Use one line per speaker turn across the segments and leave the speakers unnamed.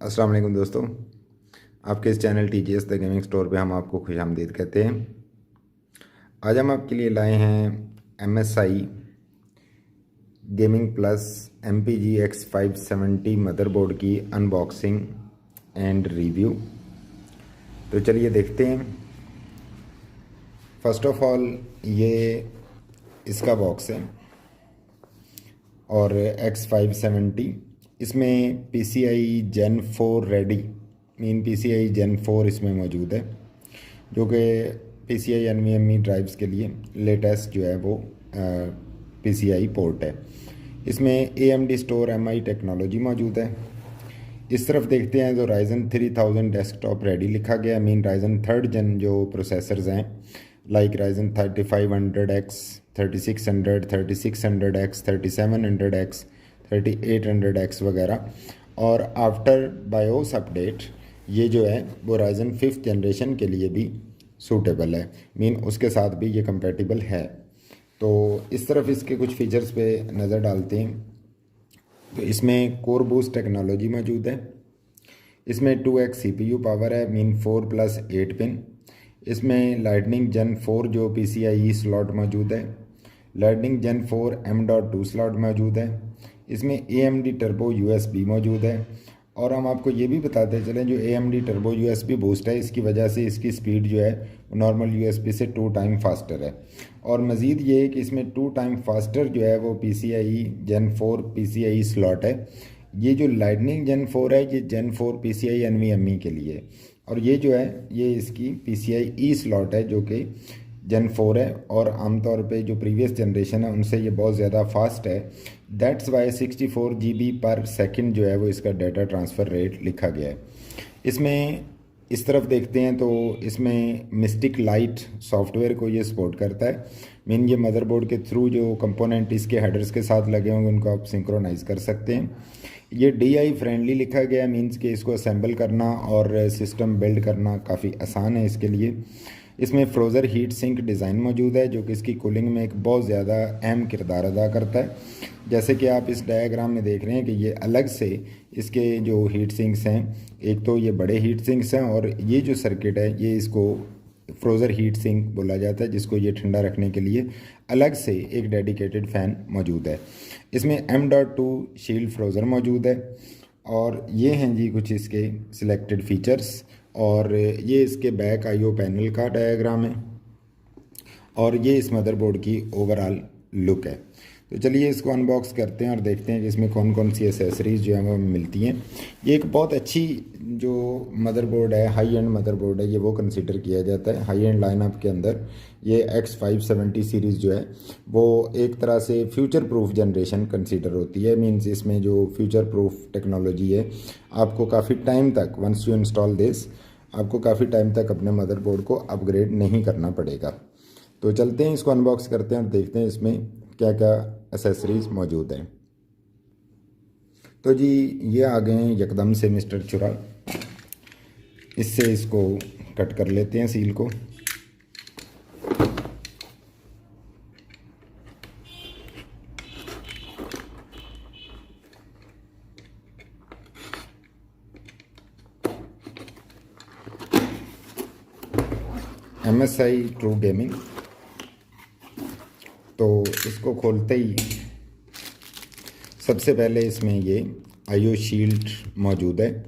अस्सलाम वालेकुम दोस्तों, आपके इस channel TGS the gaming store पे हम आपको खुशामदीद कहते हैं। आज हम आपके लिए लाए हैं MSI gaming plus MPG X570 motherboard की अनबॉक्सिंग एंड रिव्यू। तो चलिए देखते हैं। फर्स्ट ऑफ ऑल ये इसका बॉक्स है और X570 इसमें PCI Gen 4 ready PCI Gen 4 इसमें मौजूद है, जो कि PCI NVMe ड्राइव्स के लिए लेटेस्ट जो है वो PCI पोर्ट है। इसमें AMD स्टोर MI टेक्नोलॉजी मौजूद है। इस तरफ देखते हैं तो Ryzen 3000 डेस्कटॉप रेडी लिखा गया है। Ryzen 3rd जन जो प्रोसेसर्स हैं like Ryzen 3500X, 3600, 3600X, 3700X, 3800X वगैरह। और आफ्टर बायोस अपडेट ये जो है वो Ryzen 5th जनरेशन के लिए भी सूटेबल है, उसके साथ भी ये कंपेटिबल है। तो इस तरफ इसके कुछ फीचर्स पे नज़र डालते हैं। तो इसमें कोर बूस्ट टेक्नोलॉजी मौजूद है। इसमें 2x CPU पावर है, 4+8 पिन। इसमें लाइटनिंग Gen 4 जो PCIe स्लॉट मौजूद है। लाइटनिंग Gen 4 M.2 स्लॉट मौजूद है। इसमें AMD टर्बो USB मौजूद है। और हम आपको ये भी बताते चलें, जो AMD टर्बो USB बूस्ट है इसकी वजह से इसकी स्पीड जो है वो नॉर्मल USB से 2 टाइम फास्टर है। और मज़ीद ये है कि इसमें 2 टाइम फास्टर जो है वो PCIe Gen 4 PCIe स्लॉट है। ये जो लाइटनिंग Gen 4 है ये Gen 4 PCI NVMe के लिए, और ये जो है ये इसकी PCIe स्लॉट है जो कि Gen 4 है। और आमतौर पे जो प्रीवियस जनरेशन है उनसे ये बहुत ज़्यादा फास्ट है। दैट्स वाई 64 GB पर सेकंड जो है वो इसका डाटा ट्रांसफ़र रेट लिखा गया है। इसमें इस तरफ देखते हैं तो इसमें मिस्टिक लाइट सॉफ्टवेयर को ये सपोर्ट करता है। ये मदरबोर्ड के थ्रू जो कंपोनेंट इसके हेडर्स के साथ लगे होंगे उनको आप सिंक्रोनाइज़ कर सकते हैं। ये DI फ्रेंडली लिखा गया है, मीन्स कि इसको असेंबल करना और सिस्टम बिल्ड करना काफ़ी आसान है इसके लिए। इसमें फ्रोज़र हीट सिंक डिज़ाइन मौजूद है जो कि इसकी कूलिंग में एक बहुत ज़्यादा अहम किरदार अदा करता है। जैसे कि आप इस डायग्राम में देख रहे हैं कि ये अलग से इसके जो हीट सिंक्स हैं, एक तो ये बड़े हीट सिंक्स हैं और ये जो सर्किट है ये इसको फ्रोज़र हीट सिंक बोला जाता है, जिसको ये ठंडा रखने के लिए अलग से एक डेडिकेटेड फ़ैन मौजूद है। इसमें M.2 शील्ड फ्रोज़र मौजूद है। और ये हैं जी कुछ इसके सिलेक्टेड फ़ीचर्स। और ये इसके बैक IO पैनल का डायग्राम है और ये इस मदरबोर्ड की ओवरऑल लुक है। तो चलिए इसको अनबॉक्स करते हैं और देखते हैं कि इसमें कौन कौन सी एसेसरीज़ जो है वो मिलती हैं। ये एक बहुत अच्छी जो मदरबोर्ड है, हाई एंड मदरबोर्ड है, ये वो कंसीडर किया जाता है। हाई एंड लाइनअप के अंदर ये X570 सीरीज़ जो है वो एक तरह से फ्यूचर प्रूफ जनरेशन कंसीडर होती है। मीन्स इसमें जो फ्यूचर प्रूफ टेक्नोलॉजी है आपको काफ़ी टाइम तक, वंस यू इंस्टॉल दिस, आपको काफ़ी टाइम तक अपने मदरबोर्ड को अपग्रेड नहीं करना पड़ेगा। तो चलते हैं इसको अनबॉक्स करते हैं और देखते हैं इसमें क्या क्या एसेसरीज़ मौजूद हैं। तो जी ये आ गए हैं यकदम से मिस्टर चुरा। इससे इसको कट कर लेते हैं सील को। MSI true gaming. तो इसको खोलते ही सबसे पहले इसमें ये IO शील्ड मौजूद है।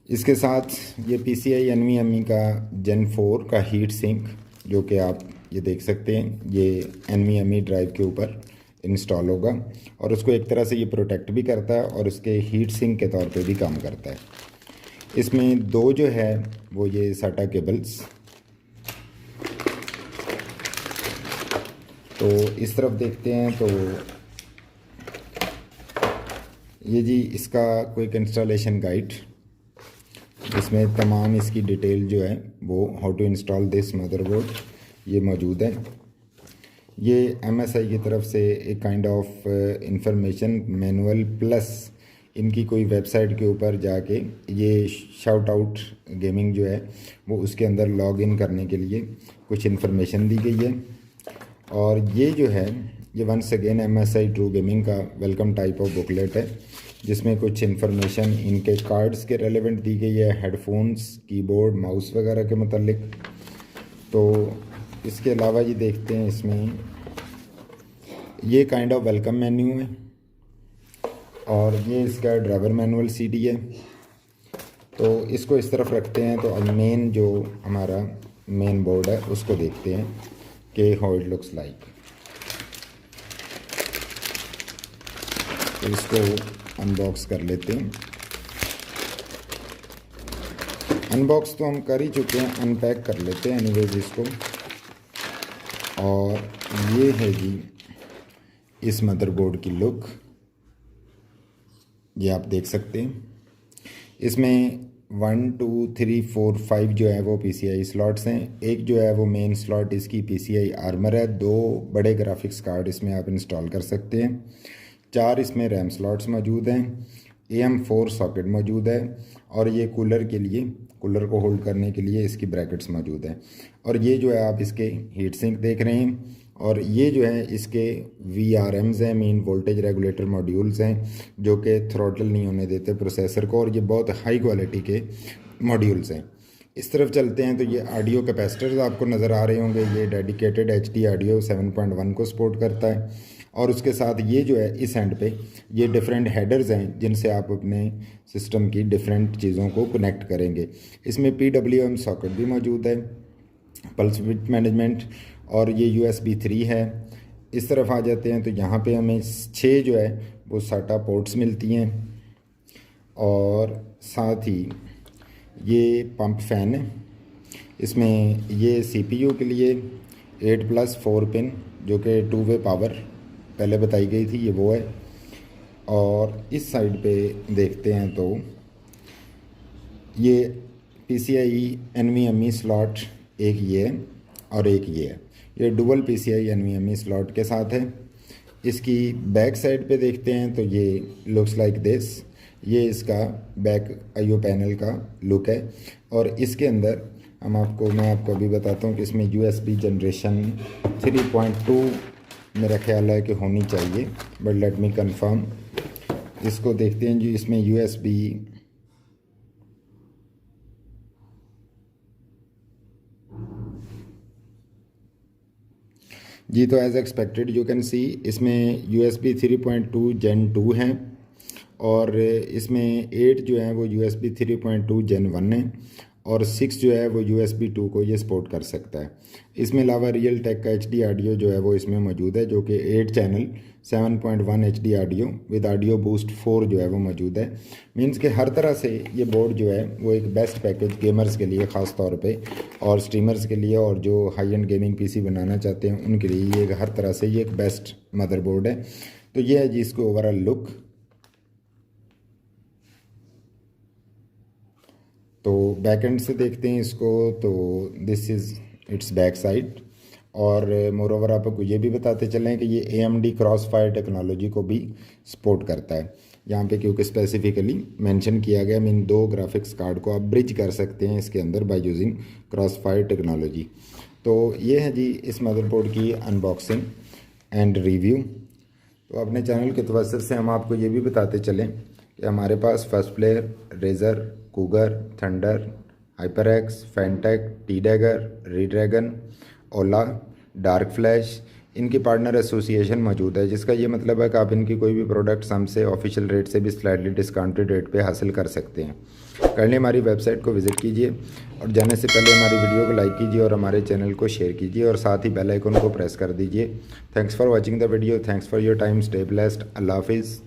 इसके साथ ये PCI NVMe का Gen 4 का हीट सिंक, जो कि आप ये देख सकते हैं ये NVMe ड्राइव के ऊपर इंस्टॉल होगा और उसको एक तरह से ये प्रोटेक्ट भी करता है और उसके हीट सिंक के तौर पे भी काम करता है। इसमें दो जो है वो ये SATA केबल्स। तो इस तरफ देखते हैं तो ये जी इसका क्विक इंस्टॉलेशन गाइड, जिसमें तमाम इसकी डिटेल जो है वो how to install this motherboard ये मौजूद है। ये MSI की तरफ से एक kind of information manual plus इनकी कोई वेबसाइट के ऊपर जाके ये शाउट आउट गेमिंग जो है वो उसके अंदर लॉग इन करने के लिए कुछ इन्फॉर्मेशन दी गई है। और ये जो है ये once again MSI true gaming का वेलकम टाइप ऑफ बुकलेट है, जिसमें कुछ इन्फॉर्मेशन इनके कार्ड्स के रेलेवेंट दी गई है, हेडफोन्स, कीबोर्ड, माउस वगैरह के मतलब। तो इसके अलावा ये देखते हैं इसमें ये काइंड ऑफ वेलकम मेन्यू है, और ये इसका ड्राइवर मैनुअल CD है। तो इसको इस तरफ रखते हैं, तो अब मेन जो हमारा मेन बोर्ड है उसको देखते हैं कि हाउ इट लुक्स लाइक। तो इसको अनबॉक्स कर लेते हैं। अनबॉक्स तो हम कर ही चुके हैं, अनपैक कर लेते हैं एनीवेज इसको। और ये है जी इस मदरबोर्ड की लुक, ये आप देख सकते हैं। इसमें 1 2 3 4 5 जो है वो PCI स्लॉट्स हैं। एक जो है वो मेन स्लॉट इसकी PCI आर्मर है। 2 बड़े ग्राफिक्स कार्ड इसमें आप इंस्टॉल कर सकते हैं। 4 इसमें रैम स्लॉट्स मौजूद हैं। AM4 सॉकेट मौजूद है, और ये कूलर के लिए, कूलर को होल्ड करने के लिए इसकी ब्रैकेट्स मौजूद हैं। और ये जो है आप इसके हीट सिंक देख रहे हैं, और ये जो है इसके VRMs हैं, मीन वोल्टेज रेगुलेटर मॉड्यूल्स हैं, जो कि थ्रॉटल नहीं होने देते प्रोसेसर को, और ये बहुत हाई क्वालिटी के मॉड्यूल्स हैं। इस तरफ चलते हैं तो ये ऑडियो कैपेसिटर्स आपको नज़र आ रहे होंगे। ये डेडिकेटेड HD ऑडियो 7.1 को सपोर्ट करता है, और उसके साथ ये जो है इस एंड पे ये डिफरेंट हेडर्स हैं, जिनसे आप अपने सिस्टम की डिफरेंट चीज़ों को कनेक्ट करेंगे। इसमें PWM सॉकेट भी मौजूद है, पल्स विड्थ मैनेजमेंट, और ये USB 3 है। इस तरफ आ जाते हैं तो यहाँ पे हमें 6 जो है वो SATA पोर्ट्स मिलती हैं, और साथ ही ये पंप फैन है। इसमें ये CPU के लिए 8+4 पिन, जो कि 2 वे पावर पहले बताई गई थी, ये वो है। और इस साइड पे देखते हैं तो ये PCI NVMe स्लॉट एक ये है और एक ये है। ये डुअल PCI NVMe स्लॉट के साथ है। इसकी बैक साइड पे देखते हैं तो ये लुक्स लाइक दिस। ये इसका बैक IO पैनल का लुक है, और इसके अंदर मैं आपको अभी बताता हूँ कि इसमें USB जनरेशन 3.2 मेरा ख्याल है कि होनी चाहिए, बट लेट मी कंफर्म। इसको देखते हैं जी। इसमें USB जी, तो as expected you can see इसमें USB 3.2 Gen 2 है, और इसमें 8 जो है वो USB 3.2 Gen 1 है, और 6 जो है वो USB 2 को ये सपोर्ट कर सकता है। इसमें अलावा रियल टेक का HD ऑडियो जो है वो इसमें मौजूद है, जो कि 8 channel 7.1 HD audio with audio boost 4 जो है वो मौजूद है। मींस कि हर तरह से ये बोर्ड जो है वो एक बेस्ट पैकेज गेमर्स के लिए ख़ास तौर पे, और स्ट्रीमर्स के लिए, और जो हाई एंड गेमिंग PC बनाना चाहते हैं उनके लिए ये हर तरह से ये एक बेस्ट मदरबोर्ड है। तो ये है जी इसको ओवरऑल लुक। तो बैक एंड से देखते हैं इसको, तो this is it's back side. और मोर ओवर आपको ये भी बताते चलें कि ये AMD क्रॉसफायर टेक्नोलॉजी को भी सपोर्ट करता है यहाँ पे, क्योंकि स्पेसिफिकली मेंशन किया गया। मीन 2 ग्राफिक्स कार्ड को आप ब्रिज कर सकते हैं इसके अंदर बाय यूजिंग क्रॉसफायर टेक्नोलॉजी। तो ये है जी इस मदरबोर्ड की अनबॉक्सिंग एंड रिव्यू। तो अपने चैनल के तवज्जुह से हम आपको ये भी बताते चलें कि हमारे पास first player, Razer, Cougar, Thunder, HyperX, Fantech, T-Dagger, Redragon, Ola, Dark Flash, इनकी पार्टनर एसोसिएशन मौजूद है, जिसका ये मतलब है कि आप इनकी कोई भी प्रोडक्ट्स हमसे ऑफिशियल रेट से भी स्लाइटली डिस्काउंटेड रेट पे हासिल कर सकते हैं। करने हमारी वेबसाइट को विज़िट कीजिए, और जाने से पहले हमारी वीडियो को लाइक कीजिए और हमारे चैनल को शेयर कीजिए, और साथ ही बेल आइकन को प्रेस कर दीजिए। Thanks for watching the video, thanks for your time, stay blessed, अल्लाह हाफिज़।